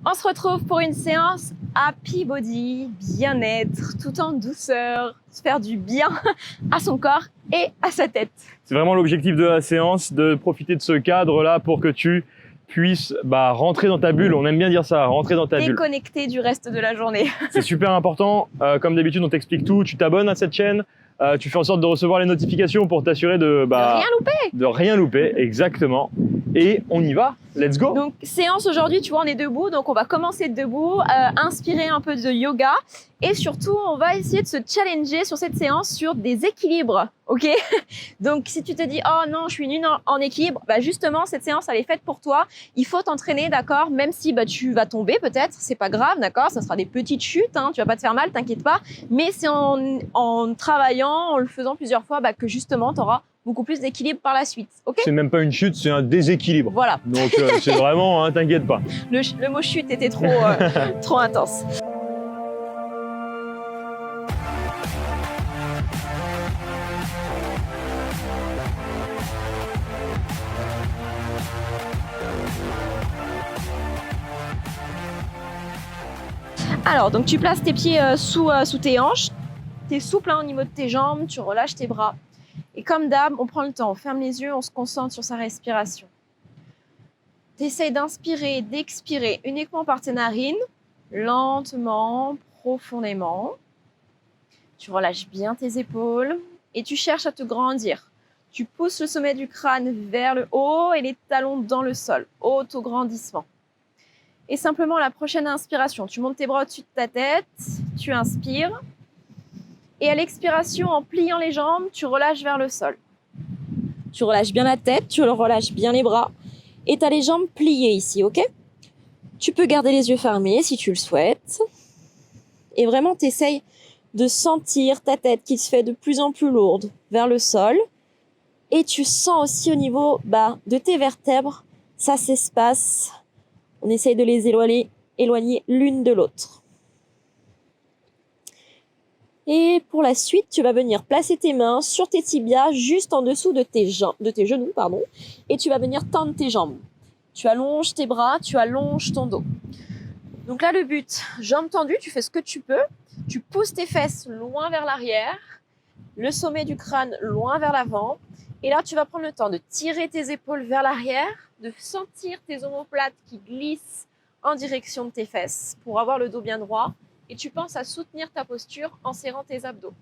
On se retrouve pour une séance Happy Body, bien-être, tout en douceur, se faire du bien à son corps et à sa tête. C'est vraiment l'objectif de la séance, de profiter de ce cadre-là pour que tu puisses rentrer dans ta bulle. On aime bien dire ça, rentrer dans ta bulle. Déconnecter du reste de la journée. C'est super important. Comme d'habitude, on t'explique tout. Tu t'abonnes à cette chaîne. Tu fais en sorte de recevoir les notifications pour t'assurer de rien louper. De rien louper, exactement. Et on y va, let's go. Donc séance aujourd'hui, tu vois, on est debout, donc on va commencer debout, inspirer un peu de yoga et surtout on va essayer de se challenger sur cette séance sur des équilibres, ok? Donc si tu te dis oh non, je suis nulle en équilibre, justement cette séance elle est faite pour toi. Il faut t'entraîner, d'accord? Même si tu vas tomber peut-être, c'est pas grave, d'accord? Ça sera des petites chutes, hein, tu vas pas te faire mal, t'inquiète pas. Mais c'est en travaillant, en le faisant plusieurs fois, que justement tu auras beaucoup plus d'équilibre par la suite, ok? C'est même pas une chute, c'est un déséquilibre. Voilà. Donc c'est vraiment, t'inquiète pas. Le mot chute était trop, trop intense. Alors, donc tu places tes pieds sous tes hanches, tu es souple au niveau de tes jambes, tu relâches tes bras. Et comme d'hab, on prend le temps, on ferme les yeux, on se concentre sur sa respiration. Tu essayes d'inspirer et d'expirer uniquement par tes narines, lentement, profondément. Tu relâches bien tes épaules et tu cherches à te grandir. Tu pousses le sommet du crâne vers le haut et les talons dans le sol, auto-grandissement. Et simplement, la prochaine inspiration, tu montes tes bras au-dessus de ta tête, tu inspires. Et à l'expiration, en pliant les jambes, tu relâches vers le sol. Tu relâches bien la tête, tu relâches bien les bras. Et tu as les jambes pliées ici, ok? Tu peux garder les yeux fermés si tu le souhaites. Et vraiment, tu essayes de sentir ta tête qui se fait de plus en plus lourde vers le sol. Et tu sens aussi au niveau de tes vertèbres, ça s'espace. On essaye de les éloigner l'une de l'autre. Et pour la suite, tu vas venir placer tes mains sur tes tibias, juste en dessous de tes genoux, et tu vas venir tendre tes jambes. Tu allonges tes bras, tu allonges ton dos. Donc là, le but, jambes tendues, tu fais ce que tu peux. Tu pousses tes fesses loin vers l'arrière, le sommet du crâne loin vers l'avant. Et là, tu vas prendre le temps de tirer tes épaules vers l'arrière, de sentir tes omoplates qui glissent en direction de tes fesses pour avoir le dos bien droit. Et tu penses à soutenir ta posture en serrant tes abdos.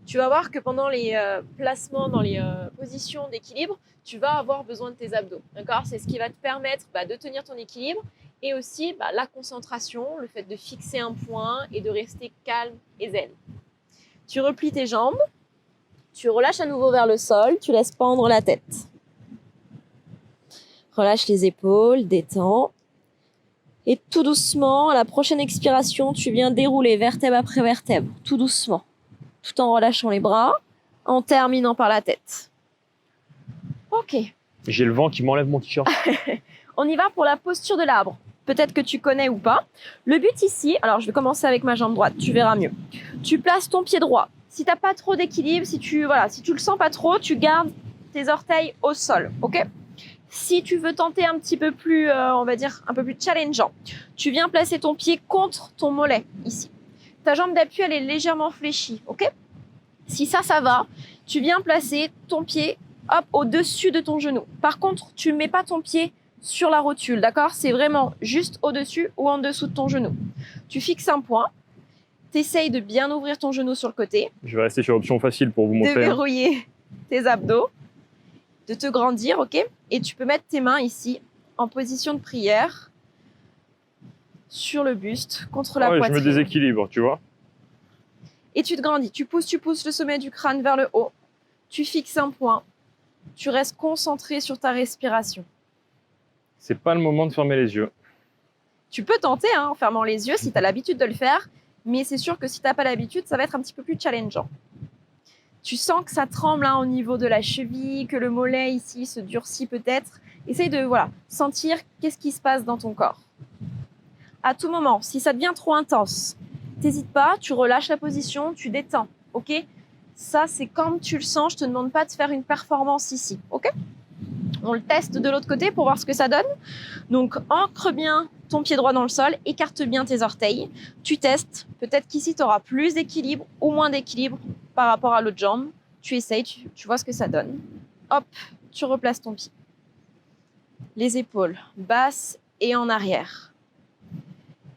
Tu vas voir que pendant les placements dans les positions d'équilibre, tu vas avoir besoin de tes abdos. D'accord? C'est ce qui va te permettre de tenir ton équilibre et aussi la concentration, le fait de fixer un point et de rester calme et zen. Tu replies tes jambes, tu relâches à nouveau vers le sol, tu laisses pendre la tête. Relâche les épaules, détends. Et tout doucement, à la prochaine expiration, tu viens dérouler vertèbre après vertèbre, tout doucement, tout en relâchant les bras, en terminant par la tête. Ok. J'ai le vent qui m'enlève mon t-shirt. On y va pour la posture de l'arbre. Peut-être que tu connais ou pas. Le but ici, alors je vais commencer avec ma jambe droite, tu verras mieux. Tu places ton pied droit. Si tu n'as pas trop d'équilibre, si tu le sens pas trop, tu gardes tes orteils au sol, ok? Si tu veux tenter un petit peu plus, on va dire, un peu plus challengeant, tu viens placer ton pied contre ton mollet, ici. Ta jambe d'appui, elle est légèrement fléchie, ok? Si ça va, tu viens placer ton pied, au-dessus de ton genou. Par contre, tu ne mets pas ton pied sur la rotule, d'accord? C'est vraiment juste au-dessus ou en dessous de ton genou. Tu fixes un point, tu essayes de bien ouvrir ton genou sur le côté. Je vais rester sur option facile pour vous montrer. De verrouiller tes abdos. De te grandir, ok? Et tu peux mettre tes mains ici en position de prière sur le buste, contre la poitrine. Je me déséquilibre, tu vois. Et tu te grandis, tu pousses le sommet du crâne vers le haut, tu fixes un point, tu restes concentré sur ta respiration. C'est pas le moment de fermer les yeux. Tu peux tenter en fermant les yeux si tu as l'habitude de le faire, mais c'est sûr que si tu n'as pas l'habitude, ça va être un petit peu plus challengeant. Tu sens que ça tremble au niveau de la cheville, que le mollet ici se durcit peut-être. Essaye de sentir qu'est-ce qui se passe dans ton corps. À tout moment, si ça devient trop intense, n'hésite pas, tu relâches la position, tu détends, ok? Ça, c'est comme tu le sens, je ne te demande pas de faire une performance ici, ok? On le teste de l'autre côté pour voir ce que ça donne. Donc, ancre bien ton pied droit dans le sol, écarte bien tes orteils. Tu testes. Peut-être qu'ici, tu auras plus d'équilibre ou moins d'équilibre par rapport à l'autre jambe. Tu essayes, tu vois ce que ça donne. Hop, tu replaces ton pied. Les épaules basses et en arrière.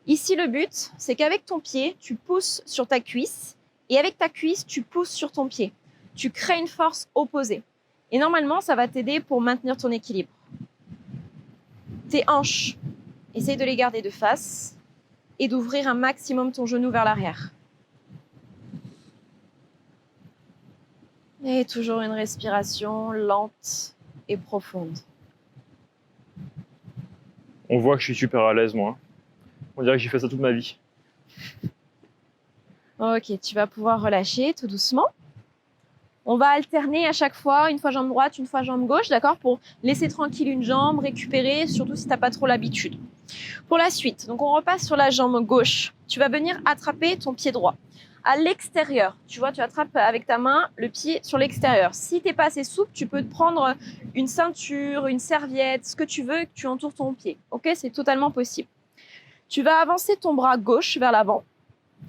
Ici, le but, c'est qu'avec ton pied, tu pousses sur ta cuisse et avec ta cuisse, tu pousses sur ton pied. Tu crées une force opposée. Et normalement, ça va t'aider pour maintenir ton équilibre. Tes hanches, essaye de les garder de face et d'ouvrir un maximum ton genou vers l'arrière. Et toujours une respiration lente et profonde. On voit que je suis super à l'aise, moi. On dirait que j'ai fait ça toute ma vie. Ok, tu vas pouvoir relâcher tout doucement. On va alterner à chaque fois, une fois jambe droite, une fois jambe gauche, d'accord, pour laisser tranquille une jambe, récupérer, surtout si tu n'as pas trop l'habitude. Pour la suite, donc on repasse sur la jambe gauche. Tu vas venir attraper ton pied droit à l'extérieur. Tu vois, tu attrapes avec ta main le pied sur l'extérieur. Si tu n'es pas assez souple, tu peux te prendre une ceinture, une serviette, ce que tu veux, que tu entoures ton pied. Ok, c'est totalement possible. Tu vas avancer ton bras gauche vers l'avant.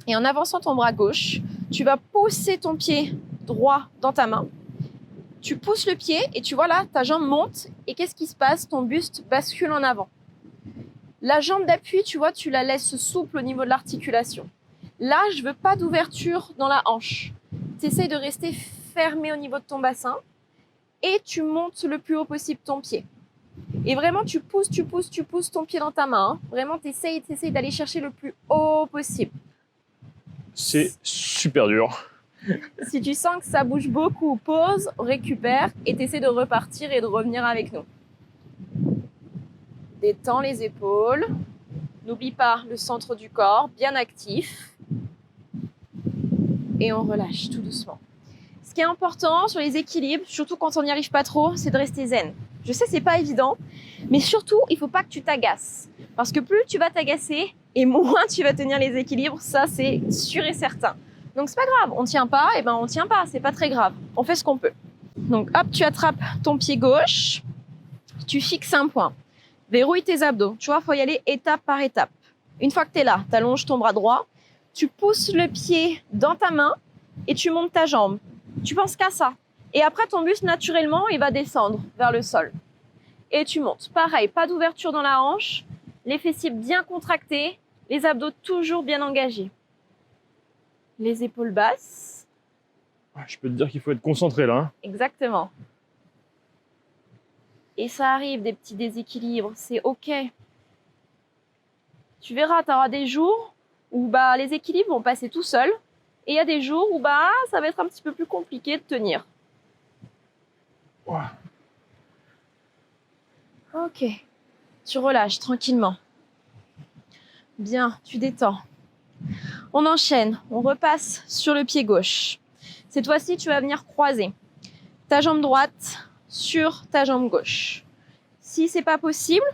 Et en avançant ton bras gauche, tu vas pousser ton pied droit dans ta main. Tu pousses le pied et tu vois là, ta jambe monte. Et qu'est-ce qui se passe? Ton buste bascule en avant. La jambe d'appui, tu vois, tu la laisses souple au niveau de l'articulation. Là, je veux pas d'ouverture dans la hanche. Tu essaies de rester fermé au niveau de ton bassin et tu montes le plus haut possible ton pied. Et vraiment, tu pousses ton pied dans ta main. Hein. Vraiment, tu essaies d'aller chercher le plus haut possible. C'est super dur. Si tu sens que ça bouge beaucoup, pause, récupère et tu essaies de repartir et de revenir avec nous. Détends les épaules. N'oublie pas le centre du corps, bien actif. Et on relâche tout doucement. Ce qui est important sur les équilibres, surtout quand on n'y arrive pas trop, c'est de rester zen. Je sais, c'est pas évident, mais surtout, il faut pas que tu t'agaces. Parce que plus tu vas t'agacer et moins tu vas tenir les équilibres, ça c'est sûr et certain. Donc c'est pas grave, on tient pas, et ben on tient pas, c'est pas très grave. On fait ce qu'on peut. Donc hop, tu attrapes ton pied gauche, tu fixes un point. Verrouille tes abdos. Tu vois, il faut y aller étape par étape. Une fois que tu es là, tu allonges ton bras droit, tu pousses le pied dans ta main et tu montes ta jambe. Tu penses qu'à ça. Et après, ton buste, naturellement, il va descendre vers le sol. Et tu montes. Pareil, pas d'ouverture dans la hanche, les fessiers bien contractés, les abdos toujours bien engagés. Les épaules basses. Je peux te dire qu'il faut être concentré là. Hein. Exactement. Et ça arrive, des petits déséquilibres, c'est OK. Tu verras, tu auras des jours où les équilibres vont passer tout seuls. Et il y a des jours où ça va être un petit peu plus compliqué de tenir. Ouais. Ok. Tu relâches tranquillement. Bien, tu détends. On enchaîne, on repasse sur le pied gauche. Cette fois-ci, tu vas venir croiser ta jambe droite sur ta jambe gauche. Si c'est pas possible,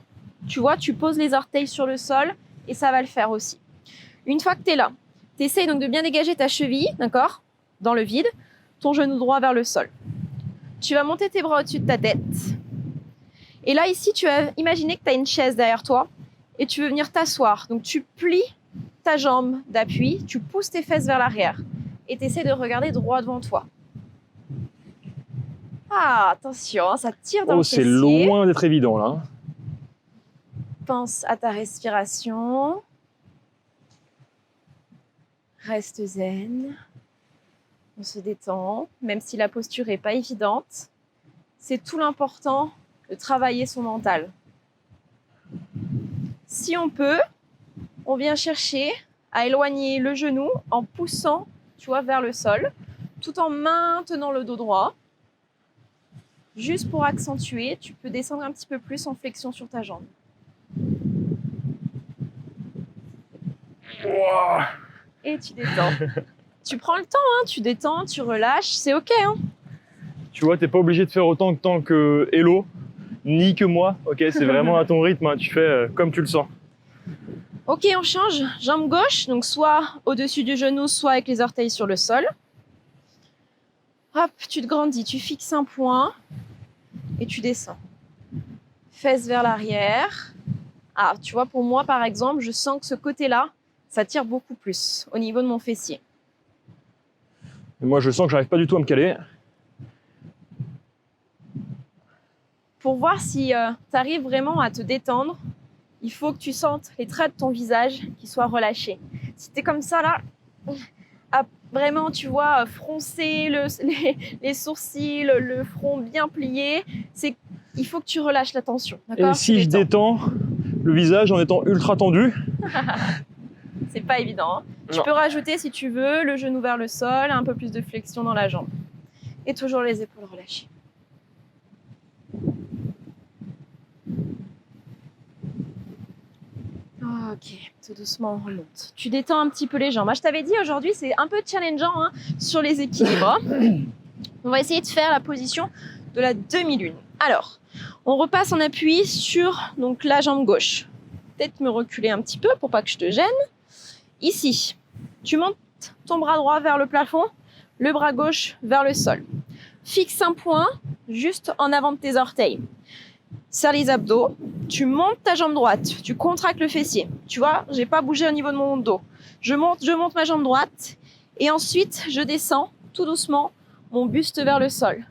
tu vois, tu poses les orteils sur le sol et ça va le faire aussi. Une fois que tu es là, tu essayes donc de bien dégager ta cheville, d'accord, dans le vide, ton genou droit vers le sol. Tu vas monter tes bras au-dessus de ta tête. Et là, ici, tu vas imaginer que tu as une chaise derrière toi et tu veux venir t'asseoir. Donc, tu plies ta jambe d'appui, tu pousses tes fesses vers l'arrière et tu essaies de regarder droit devant toi. Ah, attention, ça tire dans le fessier. C'est loin d'être évident là. Pense à ta respiration. Reste zen. On se détend, même si la posture n'est pas évidente. C'est tout l'important de travailler son mental. Si on peut, on vient chercher à éloigner le genou en poussant, tu vois, vers le sol, tout en maintenant le dos droit. Juste pour accentuer, tu peux descendre un petit peu plus en flexion sur ta jambe. Wow. Et tu détends. Tu prends le temps, hein, tu détends, tu relâches, c'est OK. Hein. Tu vois, t'es pas obligé de faire autant de temps que Hello, ni que moi. Ok, c'est vraiment à ton rythme, hein. Tu fais comme tu le sens. Ok, on change. Jambe gauche, donc soit au-dessus du genou, soit avec les orteils sur le sol. Hop, tu te grandis, tu fixes un point et tu descends. Fesses vers l'arrière, Ah, tu vois, pour moi, par exemple, je sens que ce côté-là, ça tire beaucoup plus au niveau de mon fessier. Et moi, je sens que j'arrive pas du tout à me caler. Pour voir si tu arrives vraiment à te détendre, il faut que tu sentes les traits de ton visage qui soient relâchés. Si tu es comme ça, là, à vraiment, tu vois, froncer les sourcils, le front bien plié, il faut que tu relâches la tension. Et si je détends le visage en étant ultra tendu? C'est pas évident. Hein. Tu peux rajouter, si tu veux, le genou vers le sol, un peu plus de flexion dans la jambe. Et toujours les épaules relâchées. Ok, tout doucement, on remonte. Tu détends un petit peu les jambes. Moi, je t'avais dit aujourd'hui, c'est un peu challengeant hein, sur les équilibres. On va essayer de faire la position de la demi-lune. Alors, on repasse en appui sur donc, la jambe gauche. Peut-être me reculer un petit peu pour pas que je te gêne. Ici, tu montes ton bras droit vers le plafond, le bras gauche vers le sol. Fixe un point juste en avant de tes orteils. Serre les abdos, tu montes ta jambe droite, tu contractes le fessier. Tu vois, j'ai pas bougé au niveau de mon dos. Je monte ma jambe droite et ensuite je descends tout doucement mon buste vers le sol.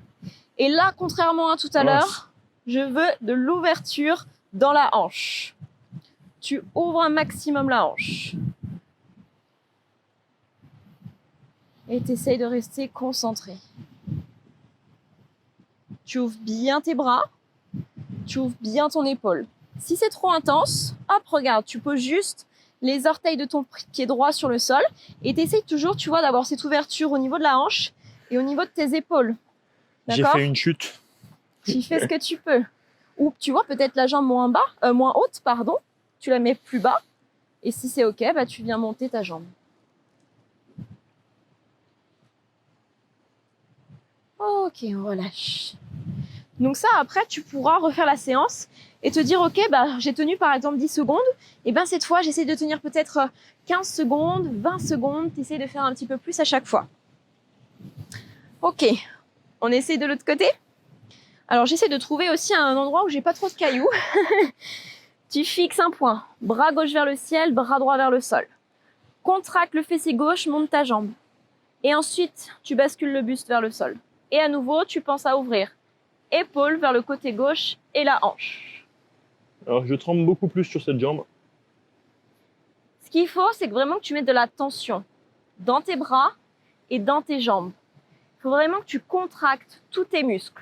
Et là, contrairement à tout à l'heure, je veux de l'ouverture dans la hanche. Tu ouvres un maximum la hanche. Et tu essayes de rester concentré. Tu ouvres bien tes bras. Tu ouvres bien ton épaule. Si c'est trop intense, hop, regarde, tu poses juste les orteils de ton pied droit sur le sol et tu essayes toujours, tu vois, d'avoir cette ouverture au niveau de la hanche et au niveau de tes épaules. J'ai fait une chute. Tu fais ce que tu peux. Ou tu vois, peut-être la jambe moins haute, pardon. Tu la mets plus bas. Et si c'est OK, bah, tu viens monter ta jambe. Ok, on relâche. Donc ça, après, tu pourras refaire la séance et te dire, ok, bah, j'ai tenu par exemple 10 secondes. Et ben cette fois, j'essaie de tenir peut-être 15 secondes, 20 secondes. Tu essaies de faire un petit peu plus à chaque fois. Ok, on essaie de l'autre côté. Alors, j'essaie de trouver aussi un endroit où j'ai pas trop de cailloux. Tu fixes un point. Bras gauche vers le ciel, bras droit vers le sol. Contracte le fessier gauche, monte ta jambe. Et ensuite, tu bascules le buste vers le sol. Et à nouveau, tu penses à ouvrir. Épaule vers le côté gauche et la hanche. Alors, je tremble beaucoup plus sur cette jambe. Ce qu'il faut, c'est que vraiment que tu mettes de la tension dans tes bras et dans tes jambes. Il faut vraiment que tu contractes tous tes muscles.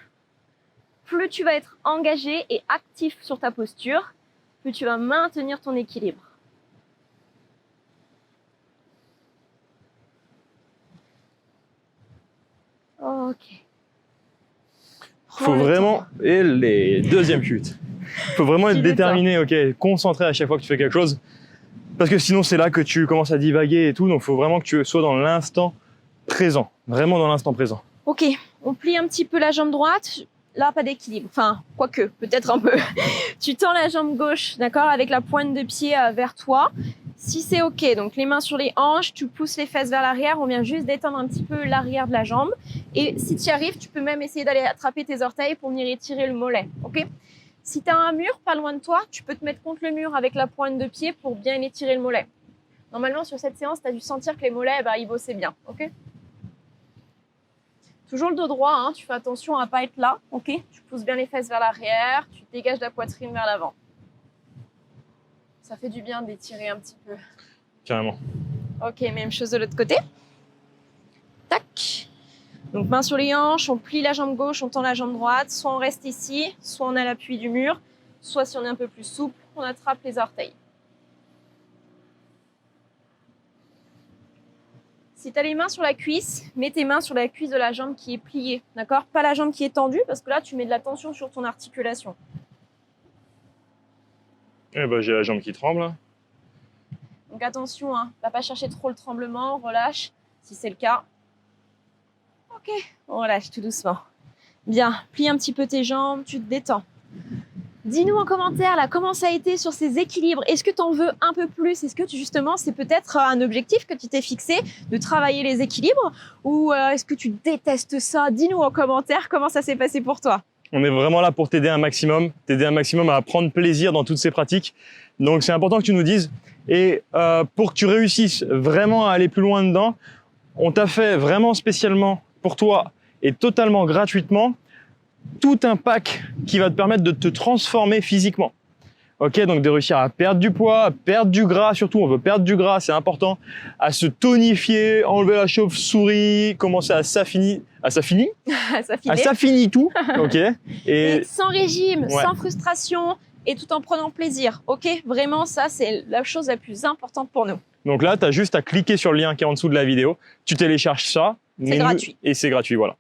Plus tu vas être engagé et actif sur ta posture, plus tu vas maintenir ton équilibre. Ok. Faut vraiment... Et les deuxièmes chutes. Faut vraiment être déterminé, ok, concentré à chaque fois que tu fais quelque chose. Parce que sinon, c'est là que tu commences à divaguer et tout. Donc, faut vraiment que tu sois dans l'instant présent. Vraiment dans l'instant présent. Ok, on plie un petit peu la jambe droite. Là, pas d'équilibre. Enfin, quoique, peut-être un peu. Tu tends la jambe gauche, d'accord, avec la pointe de pied vers toi. Si c'est ok, donc les mains sur les hanches, tu pousses les fesses vers l'arrière. On vient juste détendre un petit peu l'arrière de la jambe. Et si tu y arrives, tu peux même essayer d'aller attraper tes orteils pour venir étirer le mollet, ok? Si tu as un mur pas loin de toi, tu peux te mettre contre le mur avec la pointe de pied pour bien étirer le mollet. Normalement, sur cette séance, tu as dû sentir que les mollets, bah, ils bossaient bien, ok? Toujours le dos droit, hein, tu fais attention à ne pas être là, ok? Tu pousses bien les fesses vers l'arrière, tu dégages la poitrine vers l'avant. Ça fait du bien d'étirer un petit peu. Carrément. Ok, même chose de l'autre côté. Tac. Donc main sur les hanches, on plie la jambe gauche, on tend la jambe droite. Soit on reste ici, soit on a l'appui du mur. Soit si on est un peu plus souple, on attrape les orteils. Si tu as les mains sur la cuisse, mets tes mains sur la cuisse de la jambe qui est pliée, d'accord? Pas la jambe qui est tendue, parce que là, tu mets de la tension sur ton articulation. Eh ben, j'ai la jambe qui tremble. Donc attention, hein, va pas chercher trop le tremblement, relâche, si c'est le cas. Ok, on relâche tout doucement. Bien, plie un petit peu tes jambes, tu te détends. Dis-nous en commentaire là, comment ça a été sur ces équilibres. Est-ce que tu en veux un peu plus? Est-ce que justement c'est peut-être un objectif que tu t'es fixé de travailler les équilibres? Ou est-ce que tu détestes ça? Dis-nous en commentaire comment ça s'est passé pour toi. On est vraiment là pour t'aider un maximum à prendre plaisir dans toutes ces pratiques. Donc c'est important que tu nous dises. Et pour que tu réussisses vraiment à aller plus loin dedans, on t'a fait vraiment spécialement pour toi et totalement gratuitement tout un pack qui va te permettre de te transformer physiquement. Ok, donc de réussir à perdre du poids, à perdre du gras, surtout on veut perdre du gras, c'est important, à se tonifier, enlever la chauve-souris, commencer à s'affiner tout, ok, et sans régime, sans frustration et tout en prenant plaisir, ok. Vraiment, ça c'est la chose la plus importante pour nous. Donc là, tu as juste à cliquer sur le lien qui est en dessous de la vidéo, tu télécharges ça, c'est gratuit et c'est gratuit, voilà.